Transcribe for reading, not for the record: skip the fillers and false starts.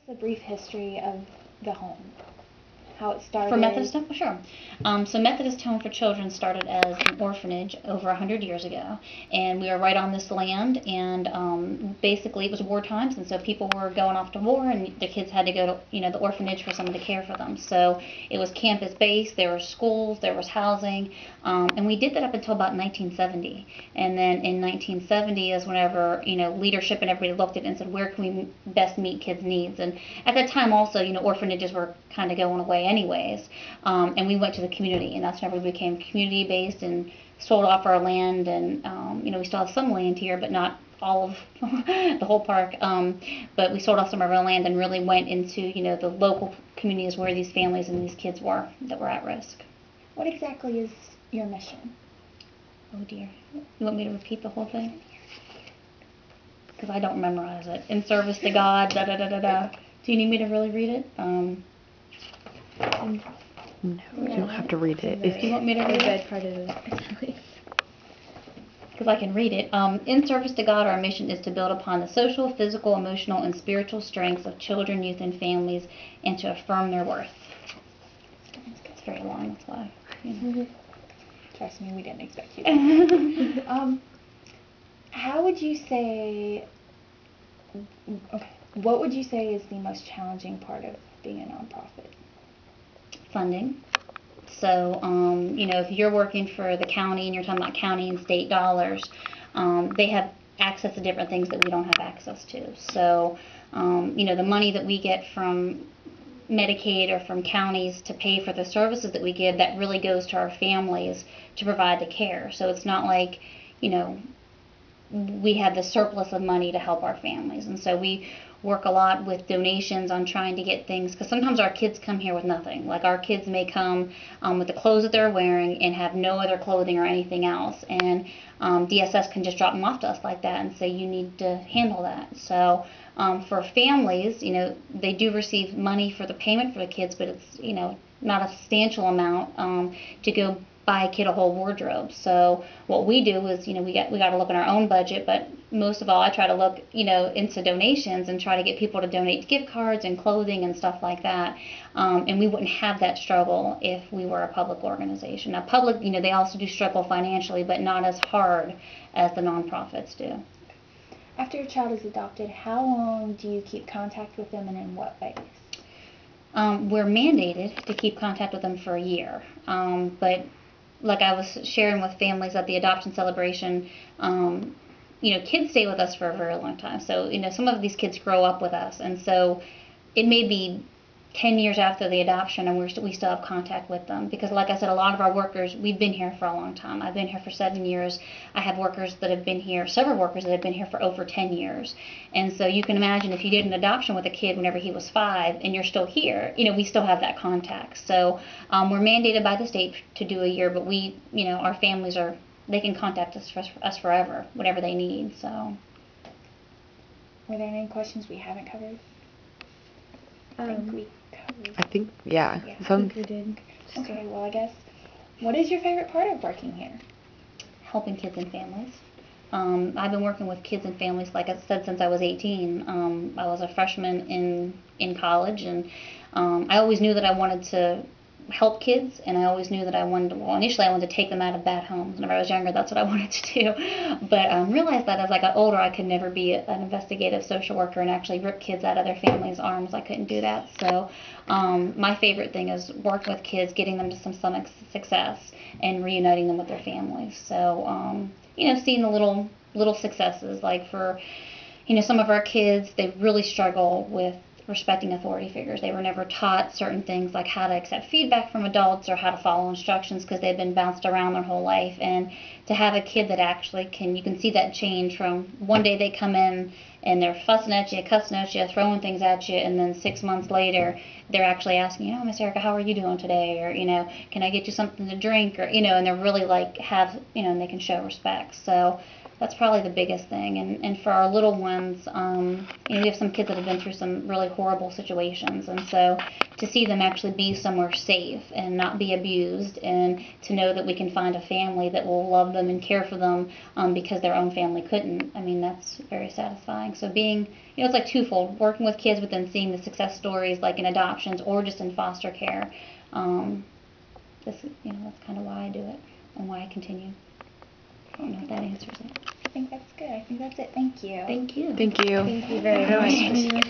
A brief history of the home, how it started. For Methodist Home? Sure. So Methodist Home for Children started as an orphanage over 100 years ago, and we were right on this land, and basically it was war times, and so people were going off to war, and the kids had to go to, the orphanage for someone to care for them. So it was campus-based, there were schools, there was housing, and we did that up until about 1970. And then in 1970 is whenever, leadership and everybody looked at it and said, where can we best meet kids' needs? And at that time also, orphanages were kind of going away anyways, and we went to the community, and that's whenever we became community-based and sold off our land, and we still have some land here, but not all of the whole park, but we sold off some of our land and really went into, the local communities where these families and these kids were that were at risk. What exactly is your mission? Oh dear. You want me to repeat the whole thing? Because I don't memorize it. In service to God, da da da da da. Do you need me to really read it? No, you don't have to read it. If you want me to read it, part of it. because I can read it. In service to God, our mission is to build upon the social, physical, emotional, and spiritual strengths of children, youth, and families, and to affirm their worth. It's very long, that's why. Trust me, we didn't expect you to. How would you say, what would you say is the most challenging part of being a nonprofit? Funding. So, if you're working for the county and you're talking about county and state dollars, they have access to different things that we don't have access to. So, the money that we get from Medicaid or from counties to pay for the services that we give, that really goes to our families to provide the care. So it's not like, we have the surplus of money to help our families. And so we work a lot with donations on trying to get things, because sometimes our kids come here with nothing. Like our kids may come with the clothes that they're wearing and have no other clothing or anything else, and DSS can just drop them off to us like that and say, you need to handle that. So for families, they do receive money for the payment for the kids, but it's not a substantial amount to go buy a kid a whole wardrobe. So what we do is, we got to look in our own budget, but most of all, I try to look, into donations and try to get people to donate gift cards and clothing and stuff like that. And we wouldn't have that struggle if we were a public organization. Now, public, they also do struggle financially, but not as hard as the nonprofits do. After your child is adopted, how long do you keep contact with them, and in what ways? We're mandated to keep contact with them for a year, but like I was sharing with families at the adoption celebration, kids stay with us for a very long time. So, some of these kids grow up with us, and so it may be 10 years after the adoption, and we still have contact with them. Because like I said, a lot of our workers, we've been here for a long time. I've been here for 7 years. I have workers that have been here, several workers that have been here for over 10 years. And so you can imagine if you did an adoption with a kid whenever he was 5 and you're still here, we still have that contact. So we're mandated by the state to do a year, but we, our families they can contact us forever, whatever they need. So. Were there any questions we haven't covered? I think, yeah. We did. Okay, well, I guess, what is your favorite part of working here? Helping kids and families. I've been working with kids and families, like I said, since I was 18. I was a freshman in college, and I always knew that I wanted to help kids, and I always knew that initially I wanted to take them out of bad homes. Whenever I was younger, that's what I wanted to do. But realized that as I got older, I could never be an investigative social worker and actually rip kids out of their families' arms. I couldn't do that. So my favorite thing is working with kids, getting them to some success, and reuniting them with their families. So, seeing the little successes, like for, some of our kids, they really struggle with respecting authority figures. They were never taught certain things like how to accept feedback from adults or how to follow instructions, because they've been bounced around their whole life. And to have a kid that actually you can see that change from one day they come in and they're fussing at you, cussing at you, throwing things at you, and then 6 months later they're actually asking, Miss Erica, how are you doing today? Or, can I get you something to drink? Or, and they're really and they can show respect. So that's probably the biggest thing. And for our little ones, we have some kids that have been through some really horrible situations, and so to see them actually be somewhere safe and not be abused, and to know that we can find a family that will love them and care for them because their own family couldn't, that's very satisfying. So being, it's like twofold, working with kids, but then seeing the success stories like in adoptions or just in foster care. That's kind of why I do it and why I continue. I don't know if that answers it. I think that's good. I think that's it. Thank you. Thank you. Thank you. Thank you very much.